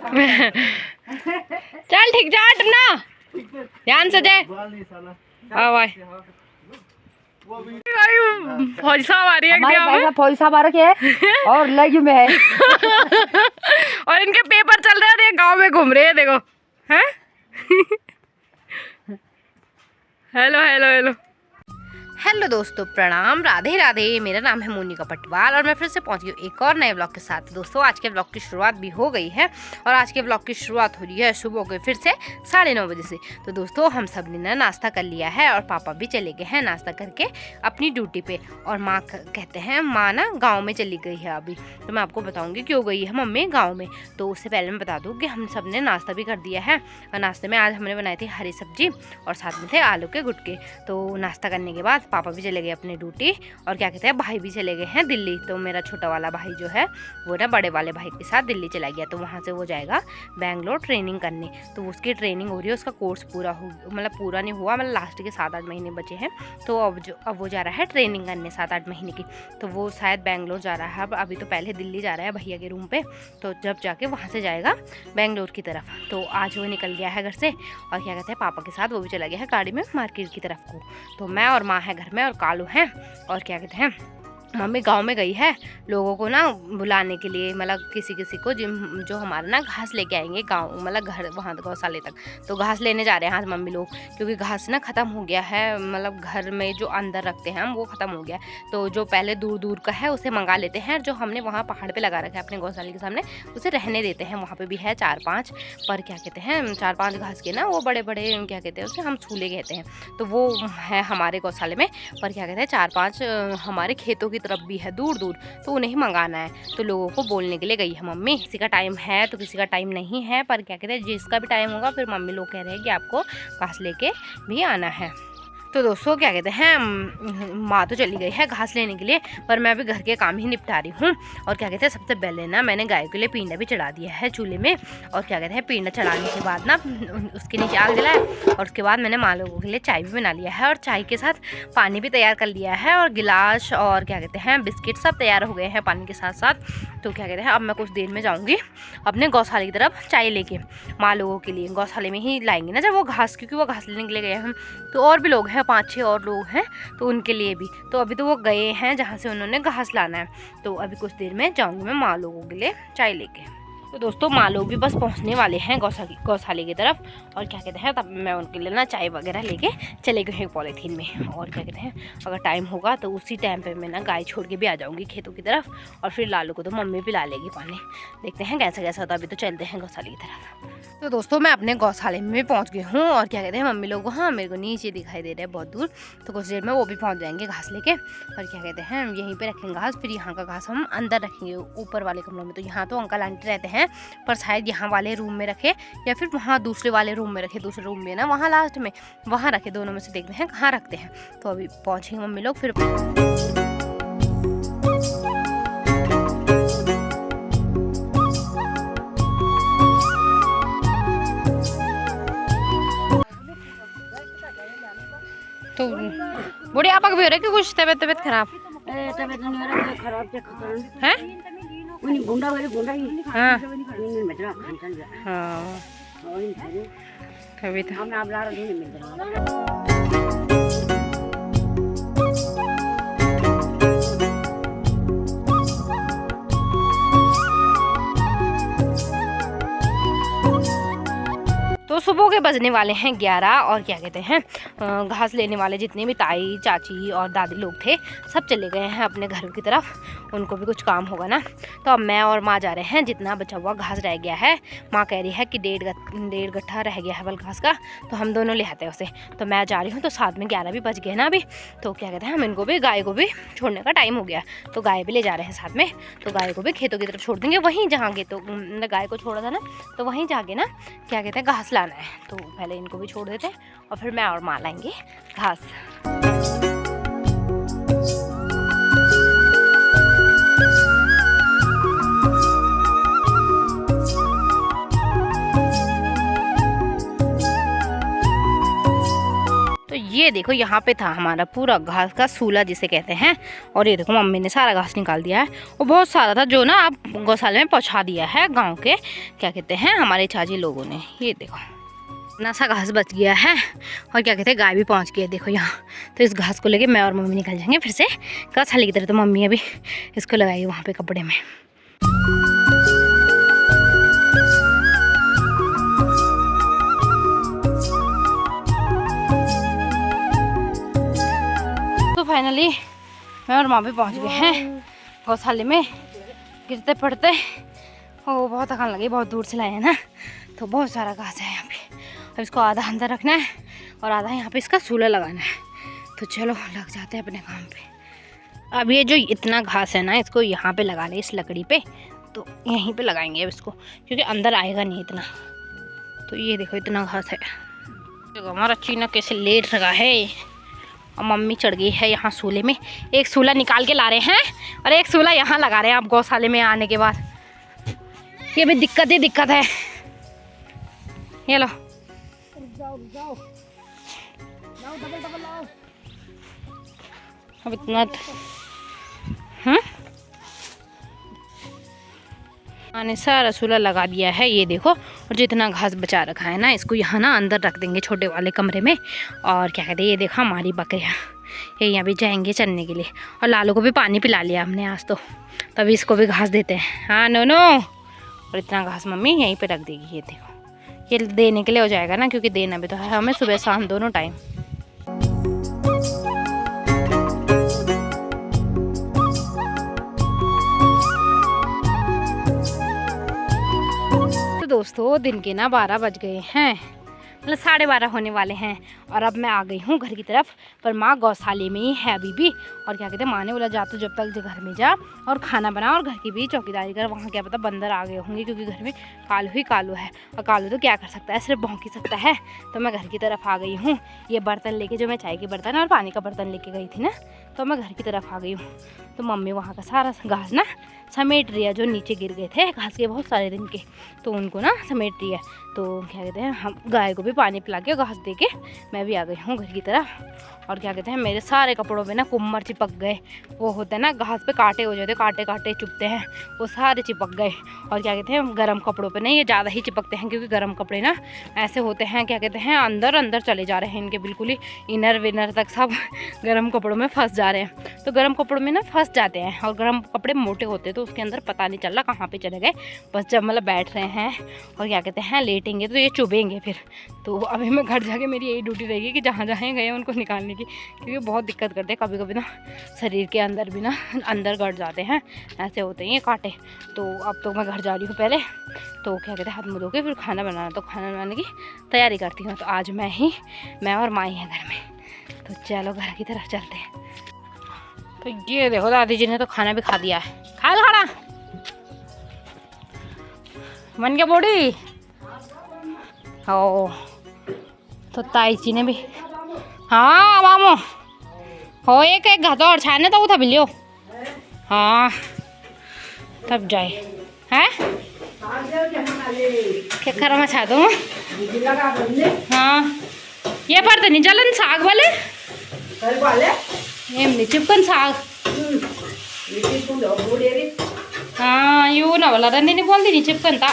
चल ठीक जा ना, ध्यान से जाए। हाँ भाई फौजी साहब आ रही है, फौजी साहब आ रखे है और लगी में है और इनके पेपर चल रहे हैं, गांव में घूम रहे हैं देखो। हैं हेलो हेलो हेलो हेलो दोस्तों, प्रणाम, राधे राधे। मेरा नाम है मोनिका पटवाल और मैं फिर से पहुंच गई हूँ एक और नए ब्लॉग के साथ। दोस्तों आज के ब्लॉग की शुरुआत भी हो गई है और आज के ब्लॉग की शुरुआत हो रही है सुबह के फिर से 9:30 बजे से। तो दोस्तों हम सब ने नाश्ता कर लिया है और पापा भी चले गए हैं नाश्ता करके अपनी ड्यूटी पे। और माँ कहते हैं माँ ना गाँव में चली गई है अभी, तो मैं आपको बताऊँगी क्यों गई है मम्मी गाँव में। तो उससे पहले मैं बता दूँ कि हम सब ने नाश्ता भी कर दिया है और नाश्ते में आज हमने बनाई थी हरी सब्जी और साथ में थे आलू के गुटके। तो नाश्ता करने के बाद पापा भी चले गए अपनी ड्यूटी और क्या कहते हैं भाई भी चले गए हैं दिल्ली। तो मेरा छोटा वाला भाई जो है वो ना बड़े वाले भाई के साथ दिल्ली चला गया, तो वहाँ से वो जाएगा बेंगलोर ट्रेनिंग करने। तो उसकी ट्रेनिंग हो रही है, उसका कोर्स पूरा हो मतलब पूरा नहीं हुआ, मतलब लास्ट के 7-8 महीने बचे हैं। तो अब वो जा रहा है ट्रेनिंग करने 7-8 महीने की। तो वो शायद बेंगलोर जा रहा है, अभी तो पहले दिल्ली जा रहा है भैया के रूम पे, तो जब जाके वहाँ से जाएगा बेंगलोर की तरफ। तो आज वो निकल गया है घर से और क्या कहते हैं पापा के साथ वो भी चला गया है गाड़ी में मार्केट की तरफ को। तो मैं और माँ है घर में और कालू है और क्या कहते हैं मम्मी गांव में गई है लोगों को ना बुलाने के लिए, मतलब किसी को जो हमारा ना घास लेके आएंगे गांव, मतलब घर वहाँ गौशाले तक। तो घास लेने जा रहे हैं आज मम्मी लोग, क्योंकि घास ना ख़त्म हो गया है, मतलब घर में जो अंदर रखते हैं हम वो ख़त्म हो गया। तो जो पहले दूर दूर का है उसे मंगा लेते हैं, जो हमने वहाँ पहाड़ पर लगा रखा है अपने गौशाले के सामने उसे रहने देते हैं। वहाँ पर भी है 4-5 पर क्या कहते हैं 4-5 घास के ना वो बड़े बड़े क्या कहते हैं उसे हम सूले कहते हैं। तो वो है हमारे गौशाले में, पर क्या कहते हैं 4-5 हमारे खेतों तरफ भी है दूर दूर, तो उन्हें ही मंगाना है। तो लोगों को बोलने के लिए गई है मम्मी, किसी का टाइम है तो किसी का टाइम नहीं है, पर क्या कहते हैं जिसका भी टाइम होगा फिर मम्मी लोग कह रहे हैं कि आपको घास लेके भी आना है। तो दोस्तों क्या कहते हैं माँ तो चली गई है घास लेने के लिए, पर मैं अभी घर के काम ही निपटा रही हूँ। और क्या कहते हैं सबसे पहले ना मैंने गाय के लिए पींडा भी चढ़ा दिया है चूल्हे में, और क्या कहते हैं पींडा चढ़ाने के बाद ना उसके नीचे आग जलाया और उसके बाद मैंने माँ लोगों के लिए चाय भी बना लिया है और चाय के साथ पानी भी तैयार कर लिया है और गिलास और क्या कहते हैं बिस्किट सब तैयार हो गए हैं पानी के साथ साथ। तो क्या कहते हैं अब मैं कुछ देर में जाऊँगी अपने गौशाले की तरफ चाय लेके, माँ लोगों के लिए गौशाले में ही लाएंगे ना जब वो घास, क्योंकि वो घास लेने के लिए गए हैं। तो और भी लोग हैं 5-6 और लोग हैं तो उनके लिए भी, तो अभी तो वो गए हैं जहाँ से उन्होंने घास लाना है। तो अभी कुछ देर में जाऊँगी मैं माँ लोगों के लिए चाय लेके। तो दोस्तों माँ लोग भी बस पहुँचने वाले हैं गौशाले की तरफ और क्या कहते हैं तब मैं उनके लिए ना चाय वगैरह लेके चले गए हैं पॉलीथीन में। और क्या कहते हैं अगर टाइम होगा तो उसी टाइम पे मैं ना गाय छोड़ के भी आ जाऊँगी खेतों की तरफ, और फिर लालू को तो मम्मी पिला लेगी पानी, देखते हैं कैसा कैसा होता। अभी तो चलते हैं गौशाले की तरफ। तो दोस्तों मैं अपने गौशाले में पहुँच गई हूँ और क्या कहते हैं मम्मी लोग हाँ मेरे को नीचे दिखाई दे रहा है बहुत दूर, तो कुछ देर में वो भी पहुँच जाएंगे घास लेके। और क्या कहते हैं यहीं पे रखेंगे घास, फिर यहाँ का घास हम अंदर रखेंगे ऊपर वाले कमरों में। तो यहाँ तो अंकल आंटी रहते हैं, पर शायद यहाँ वाले रूम में रखे या फिर वहाँ दूसरे वाले रूम में रखे, दूसरे रूम में ना वहाँ लास्ट में वहाँ रखे, दोनों में से देखते हैं कहाँ रखते हैं। तो अभी पहुँचेंगे मम्मी लोग फिर। तो बूढ़ी आपा भी हो रहा है कि कुछ तबीयत खराब है? हाँ तभी तो तो सुबह के बजने वाले हैं 11 और क्या कहते हैं घास लेने वाले जितने भी ताई चाची और दादी लोग थे सब चले गए हैं अपने घरों की तरफ, उनको भी कुछ काम होगा ना। तो अब मैं और माँ जा रहे हैं, जितना बचा हुआ घास रह गया है माँ कह रही है कि 1.5 गट्ठा रह गया है बल घास का, तो हम दोनों ले आते हैं उसे। तो मैं जा रही हूँ, तो साथ में 11 भी बज गए ना अभी। तो क्या कहते हैं हम इनको भी गाय को भी छोड़ने का टाइम हो गया, तो गाय भी ले जा रहे हैं साथ में। तो गाय को भी खेतों की तरफ छोड़ देंगे, वहीं जहाँ के तो गाय को छोड़ा था ना, तो वहीं जाके ना क्या कहते हैं घास लाना है। तो पहले इनको भी छोड़ देते हैं और फिर मैं और माँ लाएंगे घास। ये देखो यहाँ पे था हमारा पूरा घास का सूला जिसे कहते हैं, और ये देखो मम्मी ने सारा घास निकाल दिया है। और बहुत सारा था जो ना अब गौशाले में पहुँचा दिया है गांव के क्या कहते हैं हमारे चाची लोगों ने। ये देखो इतना सा घास बच गया है, और क्या कहते हैं गाय भी पहुँच गई है देखो यहाँ। तो इस घास को लेके मैं और मम्मी निकल जाएंगे फिर से गौशाले की तरह। तो मम्मी अभी इसको लगाई वहाँ पे कपड़े में। फाइनली मैं और माँ भी पहुँच गए हैं गौशाले में। गिरते पड़ते ओ बहुत थकान लगी, बहुत दूर से लाए हैं ना, तो बहुत सारा घास है यहाँ पे। अब इसको आधा अंदर रखना है और आधा यहाँ पे इसका सूला लगाना है। तो चलो लग जाते हैं अपने काम पे। अब ये जो इतना घास है ना इसको यहाँ पे लगा ले इस लकड़ी पे, तो यहीं पे लगाएंगे अब इसको, क्योंकि अंदर आएगा नहीं इतना। तो ये देखो इतना घास है। देखो हमारा चीना कैसे लेट रखा है, और मम्मी चढ़ गई है यहाँ सूले में। एक सूला निकाल के ला रहे हैं और एक सूला यहाँ लगा रहे हैं। आप गौशाले में आने के बाद ये भी दिक्कत ही दिक्कत है। ये लो अब इतना मैंने सारा सूला लगा दिया है। ये देखो, और जितना घास बचा रखा है ना इसको यहाँ ना अंदर रख देंगे छोटे वाले कमरे में। और क्या कहते हैं ये देखो हमारी बकरियाँ ये यहाँ भी जाएंगे चरने के लिए। और लालू को भी पानी पिला लिया हमने आज, तो तभी इसको भी घास देते हैं। हाँ नो नो। और इतना घास मम्मी यहीं पे रख देगी। ये देखो ये देने के लिए हो जाएगा ना, क्योंकि देना भी तो है हमें सुबह शाम दोनों टाइम। दोस्तों दिन के ना 12 बज गए हैं, मतलब 12:30 होने वाले हैं। और अब मैं आ गई हूँ घर की तरफ, पर माँ गौशाले में ही है अभी भी। और क्या कहते हैं माँ ने बोला जा तो जब तक घर में जा और खाना बना और घर की भी चौकीदारी कर। वहाँ क्या पता बंदर आ गए होंगे, क्योंकि घर में कालू ही कालू है, और कालू तो क्या कर सकता है, सिर्फ भौंक ही सकता है। तो मैं घर की तरफ आ गई हूँ। ये बर्तन लेके, जो मैं चाय के बर्तन और पानी का बर्तन लेके गई थी ना, तो मैं घर की तरफ आ गई हूँ। तो मम्मी वहाँ का सारा घास ना समेट रही है, जो नीचे गिर गए थे घास के बहुत सारे दिन के, तो उनको ना समेट रही है। तो क्या कहते हैं हम गाय को भी पानी पिला के घास दे के मैं भी आ गई हूँ घर की तरफ। और क्या कहते हैं मेरे सारे कपड़ों पे ना कुम्मर चिपक गए। वो होते हैं ना घास पे कांटे हो जाते, कांटे कांटे चुभते हैं, वो सारे चिपक गए। और क्या कहते हैं गर्म कपड़ों पे नहीं, ये ज़्यादा ही चिपकते हैं, क्योंकि गर्म कपड़े ना ऐसे होते हैं क्या कहते हैं अंदर अंदर चले जा रहे हैं इनके, बिल्कुल ही इनर विनर तक सब गर्म कपड़ों में फंस जा रहे हैं। तो गर्म कपड़ों में ना फंस जाते हैं, और गर्म कपड़े मोटे होते हैं तो उसके अंदर पता नहीं चल रहा कहाँ पे चले गए। बस जब मतलब बैठ रहे हैं और क्या कहते हैं लेटेंगे तो ये चुभेंगे फिर। तो अभी मैं घर जाके मेरी यही ड्यूटी रहेगी कि जहाँ जहाँ गए उनको निकालने की, क्योंकि बहुत दिक्कत करते हैं कभी कभी ना शरीर के अंदर भी ना अंदर गड़ जाते हैं, ऐसे होते हैं ये कांटे। तो अब तो मैं घर जा रही हूँ पहले, तो क्या कहते हैं हाथ मुँह धो के फिर खाना बनाना, तो खाना बनाने की तैयारी करती हूँ। तो आज मैं और माँ ही हैं घर में, तो चलो घर की तरफ चलते हैं। तो ये देखो दादी जी ने तो खाना भी खा दिया है। खा लो खाना, बन गया बॉडी। ओ तो ताई जी ने भी हाँ मामो हो एक घातो और छाने तो उठा भी लियो। हाँ तब जाए हैं क्या करो मैं छा दूँ। हाँ ये पड़ते नहीं चलन साग वाले एम चिपकन साग। हाँ यू ना वाला रंदी नहीं बोलती नहीं चिपकन था।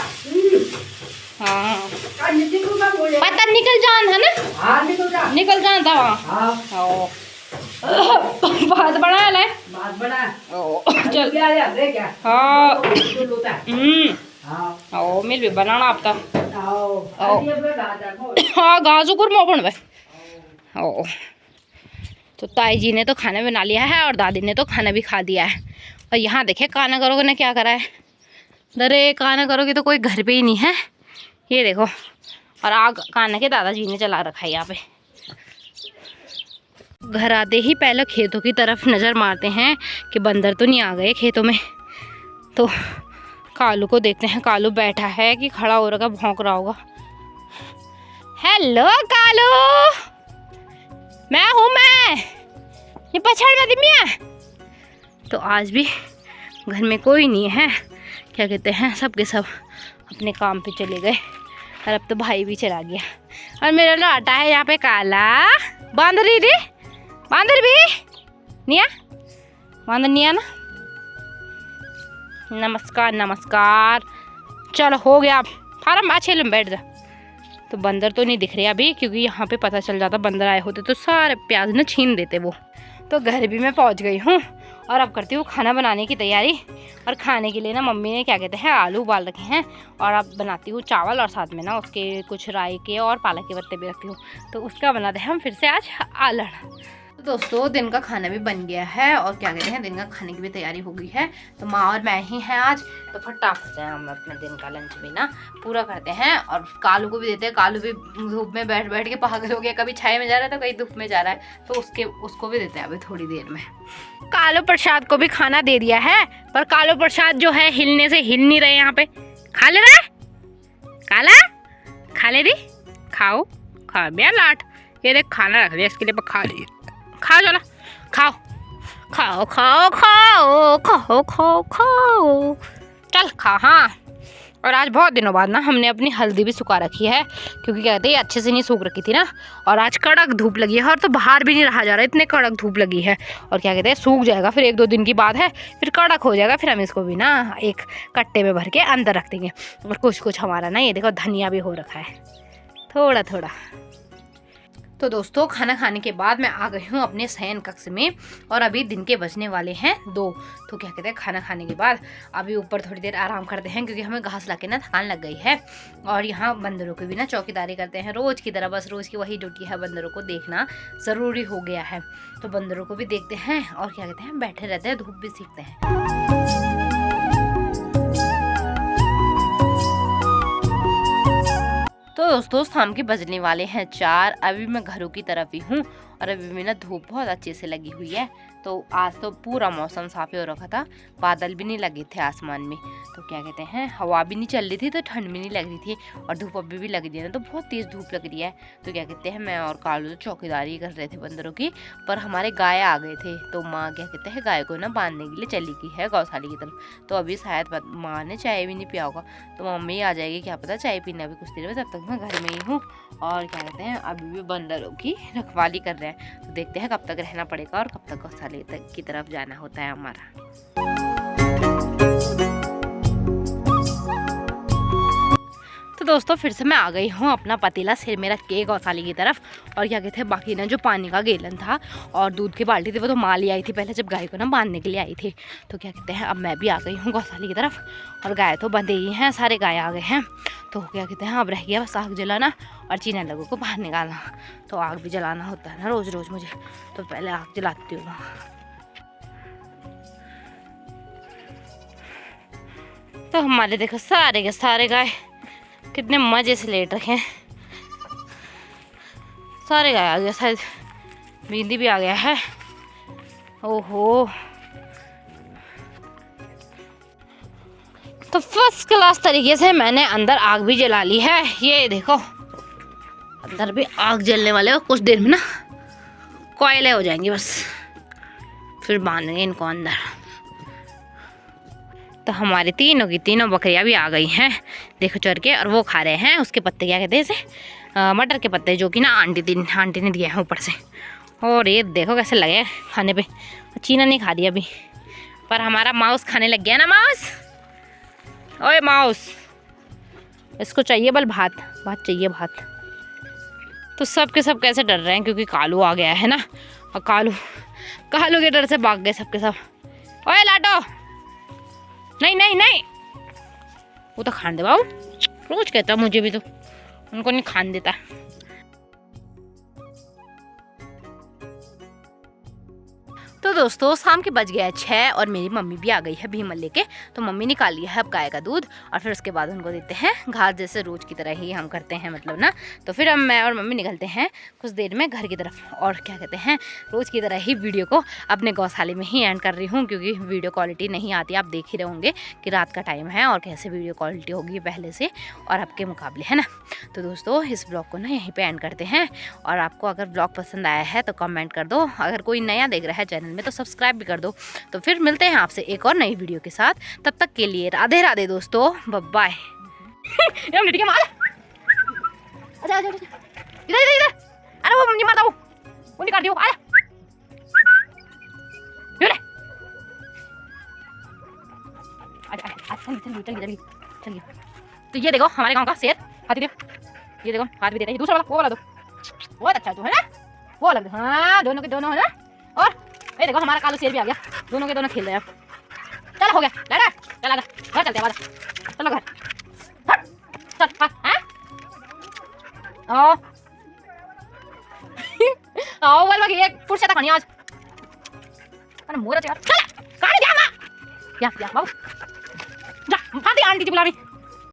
हाँ पता निकल जान है ना, निकल जान था वहाँ। बहुत बड़ा है बहुत बड़ा। चल हाँ ओ मिल भी बनाना आपका। हाँ गाजू कुरमा बन भाई। ओ तो ताई जी ने तो खाना बना लिया है और दादी ने तो खाना भी खा दिया है। और यहाँ देखे काना करोगे ने क्या करा है, दरे काना करोगे तो कोई घर पे ही नहीं है। ये देखो, और आग काना के दादाजी ने जला रखा है यहाँ पे। घर आते ही पहले खेतों की तरफ नज़र मारते हैं कि बंदर तो नहीं आ गए खेतों में। तो कालू को देखते हैं, कालू बैठा है कि खड़ा हो रखा, भौंक रहा होगा। हेलो कालू, मैं हूँ मैं, ये पछाड़ में दिमिया। तो आज भी घर में कोई नहीं है, क्या कहते हैं सबके सब अपने काम पे चले गए। और अब तो भाई भी चला गया। और मेरा लाटा है यहाँ पे काला। बांदर दीदी, बांदर भी निया, बांदर निया ना। नमस्कार नमस्कार, चलो हो गया फार्म अच्छे लम बैठ जा। तो बंदर तो नहीं दिख रहे अभी, क्योंकि यहाँ पे पता चल जाता बंदर आए होते तो सारे प्याज ना छीन देते वो। तो घर भी मैं पहुँच गई हूँ और अब करती हूँ खाना बनाने की तैयारी। और खाने के लिए ना मम्मी ने क्या कहते हैं आलू उबाल रखे हैं, और अब बनाती हूँ चावल, और साथ में ना उसके कुछ राई के और पालक के पत्ते भी रखती हूँ। तो उसका बनाते हैं हम फिर से आज आलड़। तो दोस्तों दिन का खाना भी बन गया है, और क्या कहते हैं दिन का खाने की भी तैयारी हो गई है। तो माँ और मैं ही हैं आज, तो फटाफट से हम अपने दिन का लंच भी ना पूरा करते हैं। और कालू को भी देते हैं, कालू भी धूप में बैठ बैठ के पागल हो गया, कभी छाए में जा रहा है तो कहीं धूप में जा रहा है, तो उसको भी देते हैं अभी थोड़ी देर में। कालू प्रसाद को भी खाना दे दिया है, पर कालू प्रसाद जो है हिलने से हिल नहीं रहे। यहाँ पे खा ले रहा है काला, खा ले दी, खाओ खा बिया लाट। ये देख खाना रख दिया इसके लिए, खा लिए, खाओ चलो खाओ खाओ खाओ खाओ खाओ खाओ खाओ, चल खा। हाँ, और आज बहुत दिनों बाद ना हमने अपनी हल्दी भी सुखा रखी है, क्योंकि कहते हैं अच्छे से नहीं सूख रखी थी ना, और आज कड़क धूप लगी है, और तो बाहर भी नहीं रहा जा रहा, इतने कड़क धूप लगी है। और क्या कहते हैं सूख जाएगा, फिर 1-2 दिन की बात है, फिर कड़क हो जाएगा, फिर हम इसको भी ना एक कट्टे में भर के अंदर रख देंगे। और कुछ हमारा ना ये देखो धनिया भी हो रखा है थोड़ा थोड़ा। तो दोस्तों खाना खाने के बाद मैं आ गई हूँ अपने शयन कक्ष में, और अभी दिन के बजने वाले हैं 2। तो क्या कहते हैं खाना खाने के बाद अभी ऊपर थोड़ी देर आराम करते हैं, क्योंकि हमें घास ला के ना थकान लग गई है। और यहाँ बंदरों की भी ना चौकीदारी करते हैं रोज़ की तरह, बस रोज़ की वही ड्यूटी है, बंदरों को देखना ज़रूरी हो गया है। तो बंदरों को भी देखते हैं, और क्या कहते हैं बैठे रहते हैं, धूप भी सीखते हैं। तो दोस्तों शाम के बजने वाले हैं 4। अभी मैं घरों की तरफ ही हूँ, और अभी में ना धूप बहुत अच्छे से लगी हुई है। तो आज तो पूरा मौसम साफ हो रखा था, बादल भी नहीं लगे थे आसमान में। तो क्या कहते हैं हवा भी नहीं चल रही थी, तो ठंड भी नहीं लग रही थी, और धूप अभी भी लग रही है ना, तो बहुत तेज़ धूप लग रही है। तो क्या कहते हैं मैं और कालू तो चौकीदारी कर रहे थे बंदरों की, पर हमारे गाय आ गए थे। तो माँ क्या कहते हैं गाय को ना बांधने के लिए चली गई है गौशाला की तरफ। तो अभी शायद माँ ने चाय भी नहीं पिया होगा, तो मम्मी आ जाएगी क्या पता चाय पीना अभी कुछ देर में। तब तक मैं घर में ही हूँ, और क्या कहते हैं अभी भी बंदरों की रखवाली कर रहे हैं। तो देखते हैं कब तक रहना पड़ेगा और कब तक गौशाला तक की तरफ जाना होता है हमारा। तो दोस्तों फिर से मैं आ गई हूँ अपना पतीला सिर में रख के गौशाला की तरफ। और क्या कहते हैं बाकी ना जो पानी का गैलन था और दूध की बाल्टी थी वो तो माँ ले आई थी पहले, जब गाय को ना बांधने के लिए आई थी। तो क्या कहते हैं अब मैं भी आ गई हूँ गौशाला की तरफ, और गाय तो बंधे ही हैं, सारे गाय आ गए हैं। तो क्या कहते हैं अब रह गया बस आग जलाना और चीना लोगों को बाहर निकालना। तो आग भी जलाना होता है ना रोज़ रोज़ मुझे, तो पहले आग जलाती हूँ। तो हमारे देखो सारे के सारे गाय कितने मज़े से लेट रखे हैं, सारे गाय आ गया, शायद बिंदी भी आ गया है। ओहो, तो फर्स्ट क्लास तरीके से मैंने अंदर आग भी जला ली है। ये देखो अंदर भी आग जलने वाले हो, कुछ देर में ना कोयले हो जाएंगे बस, फिर बांधेंगे इनको अंदर। तो हमारे तीनों की तीनों बकरियां भी आ गई हैं देखो चर के, और वो खा रहे हैं उसके पत्ते, क्या कहते हैं इसे मटर के पत्ते, जो कि ना आंटी ने दिए हैं ऊपर से। और ये देखो कैसे लगे खाने पे। चीना नहीं खा रही अभी, पर हमारा माउस खाने लग गया ना। माउस, ओए माउस, इसको चाहिए बल भात, भात चाहिए भात। तो सब के सब कैसे डर रहे हैं, क्योंकि कालू आ गया है ना, और कालू के डर से भाग गए सबके सब। ओए लाटो, नहीं नहीं नहीं, वो तो खान दे बाबू, रोज कहता मुझे भी, तो उनको नहीं खान देता। तो दोस्तों शाम के बज गया 6 और मेरी मम्मी भी आ गई है भीमल लेके। तो मम्मी निकाल लिया है अब गाय का दूध, और फिर उसके बाद उनको देते हैं घास, जैसे रोज़ की तरह ही हम करते हैं मतलब ना। तो फिर हम मैं और मम्मी निकलते हैं कुछ देर में घर की तरफ। और क्या कहते हैं रोज़ की तरह ही वीडियो को अपने गौशाले में ही एंड कर रही हूँ, क्योंकि वीडियो क्वालिटी नहीं आती, आप देख ही रहे होंगे कि रात का टाइम है और कैसे वीडियो क्वालिटी होगी पहले से और अब के मुकाबले, है ना। तो दोस्तों इस ब्लॉग को ना यहीं पर एंड करते हैं, और आपको अगर ब्लॉग पसंद आया है तो कमेंट कर दो, अगर कोई नया देख रहा है चैनल में तो सब्सक्राइब भी कर दो। तो फिर मिलते हैं आपसे एक और नई वीडियो के साथ, तब तक के लिए राधे राधे दोस्तों, बाय बाय। इधर इधर इधर, अरे वो नहीं मारता, वो नहीं काटती, वो आया, ये ले, चलिए चलिए चलिए चलिए। तो ये देखो हमारे गांव का शेर हाथी, ये देखो हाथ भी देता है। दूसरा वाला, वो वाला दो, बहुत अच्छा है, तो है ना, वो अलग, हाँ दोनों के दोनों है ना। और ये देखो हमारा कालू शेर भी आ गया, दोनों के दोनों खेल रहे हैं। चल हो गया, लड़ा चला घर चलते हैं, चलो घर चल। हाँ आओ आओ वाल लगी एक पुरुष था आज, अरे मोरा यार, चल काट दिया ना, या बाबू जा, फाती आंटी जी बुला रही।